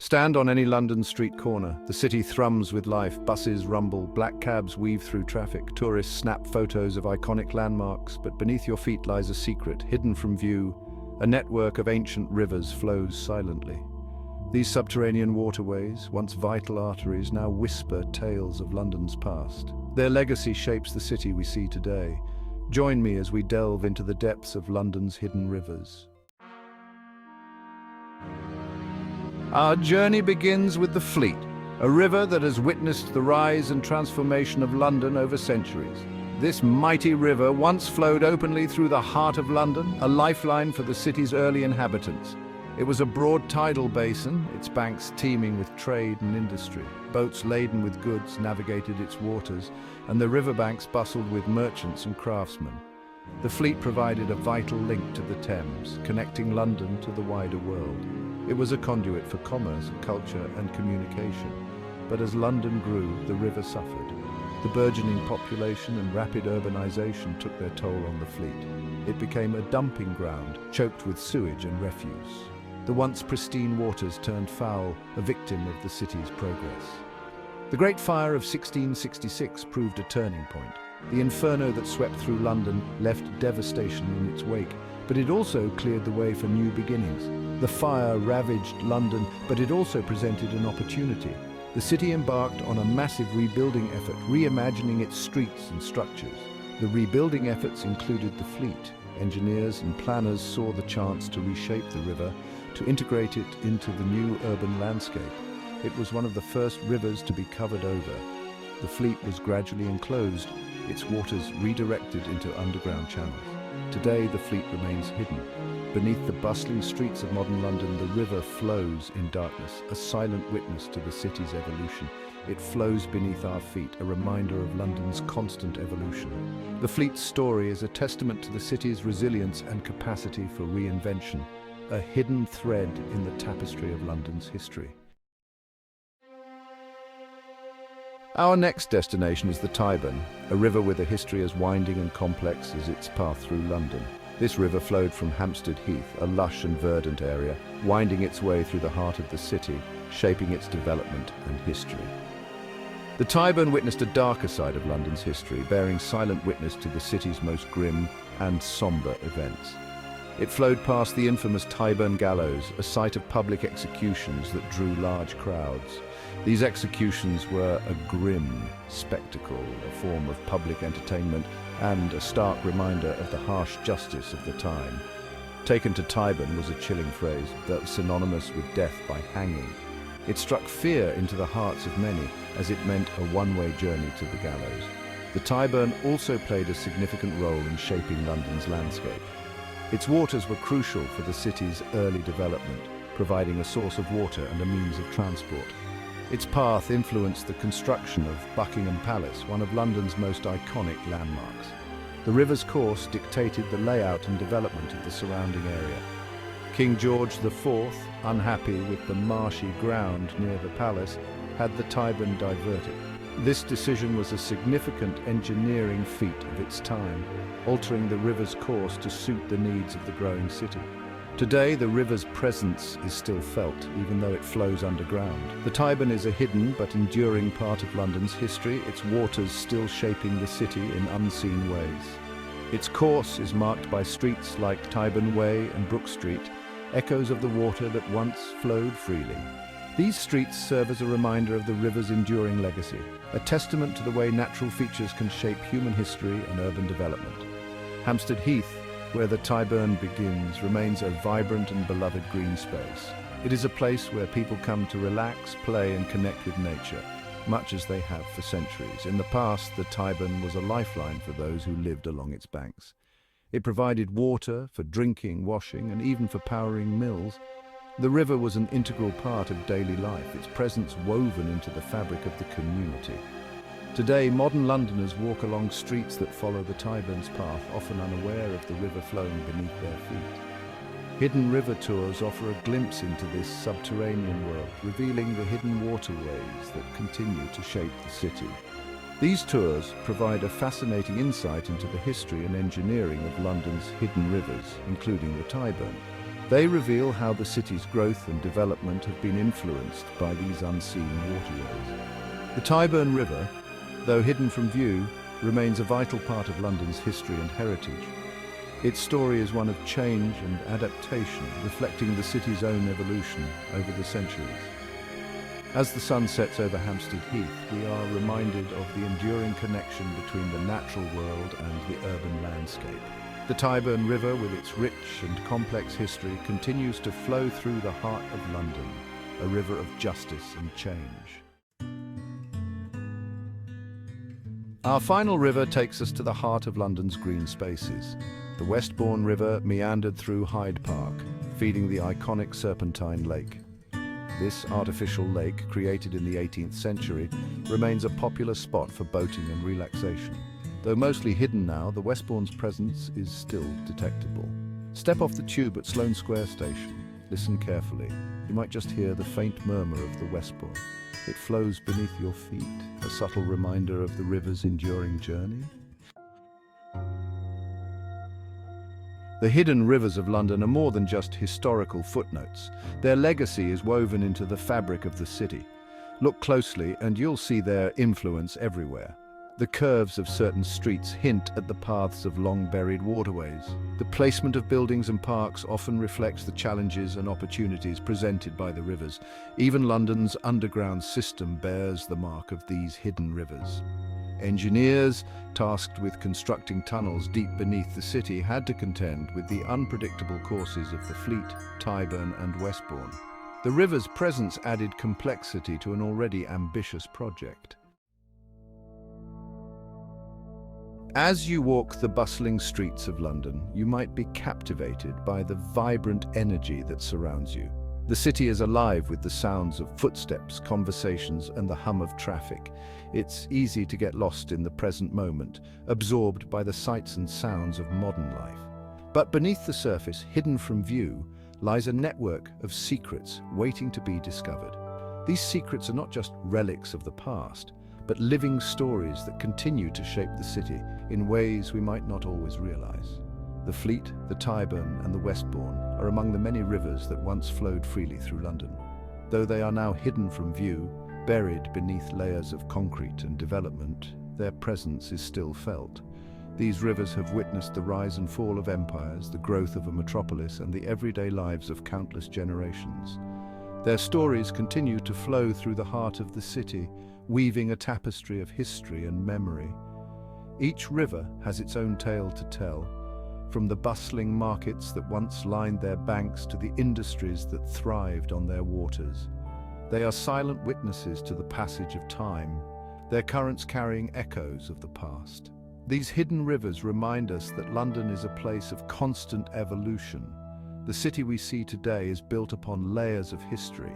Stand on any London street corner. The city thrums with life. Buses rumble, black cabs weave through traffic. Tourists snap photos of iconic landmarks, but beneath your feet lies a secret, hidden from view. A network of ancient rivers flows silently. These subterranean waterways, once vital arteries, now whisper tales of London's past. Their legacy shapes the city we see today. Join me as we delve into the depths of London's hidden rivers. Our journey begins with the Fleet, a river that has witnessed the rise and transformation of London over centuries. This mighty river once flowed openly through the heart of London, a lifeline for the city's early inhabitants. It was a broad tidal basin, its banks teeming with trade and industry. Boats laden with goods navigated its waters, and the riverbanks bustled with merchants and craftsmen. The Fleet provided a vital link to the Thames, connecting London to the wider world. It was a conduit for commerce, culture and communication. But as London grew, the river suffered. The burgeoning population and rapid urbanization took their toll on the Fleet. It became a dumping ground, choked with sewage and refuse. The once pristine waters turned foul, a victim of the city's progress. The Great Fire of 1666 proved a turning point. The inferno that swept through London left devastation in its wake, but it also cleared the way for new beginnings. The fire ravaged London, but it also presented an opportunity. The city embarked on a massive rebuilding effort, reimagining its streets and structures. The rebuilding efforts included the Fleet. Engineers and planners saw the chance to reshape the river, to integrate it into the new urban landscape. It was one of the first rivers to be covered over. The Fleet was gradually enclosed, its waters redirected into underground channels. Today, the Fleet remains hidden. Beneath the bustling streets of modern London, the river flows in darkness, a silent witness to the city's evolution. It flows beneath our feet, a reminder of London's constant evolution. The Fleet's story is a testament to the city's resilience and capacity for reinvention, a hidden thread in the tapestry of London's history. Our next destination is the Tyburn, a river with a history as winding and complex as its path through London. This river flowed from Hampstead Heath, a lush and verdant area, winding its way through the heart of the city, shaping its development and history. The Tyburn witnessed a darker side of London's history, bearing silent witness to the city's most grim and sombre events. It flowed past the infamous Tyburn Gallows, a site of public executions that drew large crowds. These executions were a grim spectacle, a form of public entertainment, and a stark reminder of the harsh justice of the time. Taken to Tyburn was a chilling phrase that was synonymous with death by hanging. It struck fear into the hearts of many, as it meant a one-way journey to the gallows. The Tyburn also played a significant role in shaping London's landscape. Its waters were crucial for the city's early development, providing a source of water and a means of transport. Its path influenced the construction of Buckingham Palace, one of London's most iconic landmarks. The river's course dictated the layout and development of the surrounding area. King George IV, unhappy with the marshy ground near the palace, had the Tyburn diverted. This decision was a significant engineering feat of its time, altering the river's course to suit the needs of the growing city. Today, the river's presence is still felt, even though it flows underground. The Tyburn is a hidden but enduring part of London's history, its waters still shaping the city in unseen ways. Its course is marked by streets like Tyburn Way and Brook Street, echoes of the water that once flowed freely. These streets serve as a reminder of the river's enduring legacy, a testament to the way natural features can shape human history and urban development. Hampstead Heath, where the Tyburn begins, remains a vibrant and beloved green space. It is a place where people come to relax, play and connect with nature, much as they have for centuries. In the past, the Tyburn was a lifeline for those who lived along its banks. It provided water for drinking, washing and even for powering mills. The river was an integral part of daily life, its presence woven into the fabric of the community. Today, modern Londoners walk along streets that follow the Tyburn's path, often unaware of the river flowing beneath their feet. Hidden river tours offer a glimpse into this subterranean world, revealing the hidden waterways that continue to shape the city. These tours provide a fascinating insight into the history and engineering of London's hidden rivers, including the Tyburn. They reveal how the city's growth and development have been influenced by these unseen waterways. The Tyburn River, though hidden from view, remains a vital part of London's history and heritage. Its story is one of change and adaptation, reflecting the city's own evolution over the centuries. As the sun sets over Hampstead Heath, we are reminded of the enduring connection between the natural world and the urban landscape. The Tyburn River, with its rich and complex history, continues to flow through the heart of London, a river of justice and change. Our final river takes us to the heart of London's green spaces. The Westborn River meandered through Hyde Park, feeding the iconic Serpentine Lake. This artificial lake, created in the 18th century, remains a popular spot for boating and relaxation. Though mostly hidden now, the Westbourne's presence is still detectable. Step off the tube at Sloane Square station. Listen carefully. You might just hear the faint murmur of the Westbourne. It flows beneath your feet, a subtle reminder of the river's enduring journey. The hidden rivers of London are more than just historical footnotes. Their legacy is woven into the fabric of the city. Look closely and you'll see their influence everywhere. The curves of certain streets hint at the paths of long-buried waterways. The placement of buildings and parks often reflects the challenges and opportunities presented by the rivers. Even London's underground system bears the mark of these hidden rivers. Engineers, tasked with constructing tunnels deep beneath the city, had to contend with the unpredictable courses of the Fleet, Tyburn and Westbourne. The river's presence added complexity to an already ambitious project. As you walk the bustling streets of London, you might be captivated by the vibrant energy that surrounds you. The city is alive with the sounds of footsteps, conversations, and the hum of traffic. It's easy to get lost in the present moment, absorbed by the sights and sounds of modern life. But beneath the surface, hidden from view, lies a network of secrets waiting to be discovered. These secrets are not just relics of the past, but living stories that continue to shape the city in ways we might not always realize. The Fleet, the Tyburn and the Westbourne are among the many rivers that once flowed freely through London. Though they are now hidden from view, buried beneath layers of concrete and development, their presence is still felt. These rivers have witnessed the rise and fall of empires, the growth of a metropolis, and the everyday lives of countless generations. Their stories continue to flow through the heart of the city, weaving a tapestry of history and memory. Each river has its own tale to tell, from the bustling markets that once lined their banks to the industries that thrived on their waters. They are silent witnesses to the passage of time, their currents carrying echoes of the past. These hidden rivers remind us that London is a place of constant evolution. The city we see today is built upon layers of history,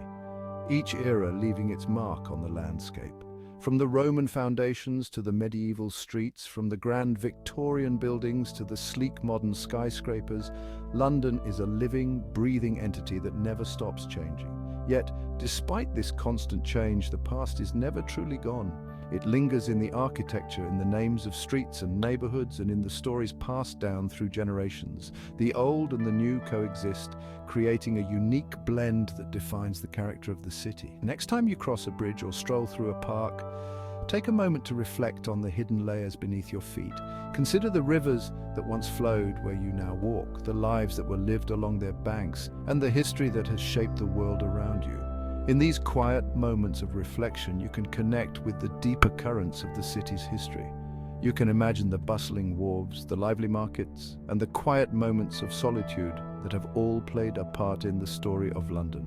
each era leaving its mark on the landscape. From the Roman foundations to the medieval streets, from the grand Victorian buildings to the sleek modern skyscrapers, London is a living, breathing entity that never stops changing. Yet, despite this constant change, the past is never truly gone. It lingers in the architecture, in the names of streets and neighborhoods, and in the stories passed down through generations. The old and the new coexist, creating a unique blend that defines the character of the city. Next time you cross a bridge or stroll through a park, take a moment to reflect on the hidden layers beneath your feet. Consider the rivers that once flowed where you now walk, the lives that were lived along their banks, and the history that has shaped the world around you. In these quiet moments of reflection, you can connect with the deeper currents of the city's history. You can imagine the bustling wharves, the lively markets, and the quiet moments of solitude that have all played a part in the story of London.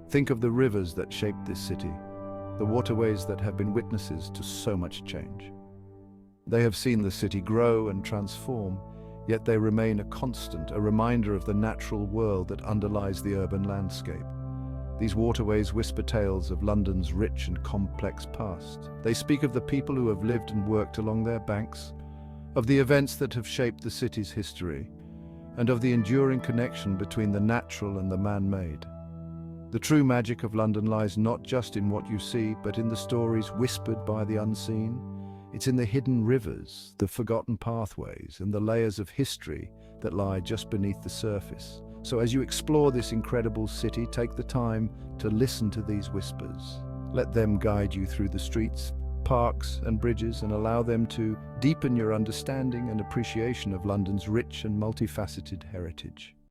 Think of the rivers that shaped this city, the waterways that have been witnesses to so much change. They have seen the city grow and transform, yet they remain a constant, a reminder of the natural world that underlies the urban landscape. These waterways whisper tales of London's rich and complex past. They speak of the people who have lived and worked along their banks, of the events that have shaped the city's history, and of the enduring connection between the natural and the man-made. The true magic of London lies not just in what you see, but in the stories whispered by the unseen. It's in the hidden rivers, the forgotten pathways, and the layers of history that lie just beneath the surface. So as you explore this incredible city, take the time to listen to these whispers. Let them guide you through the streets, parks and bridges, and allow them to deepen your understanding and appreciation of London's rich and multifaceted heritage.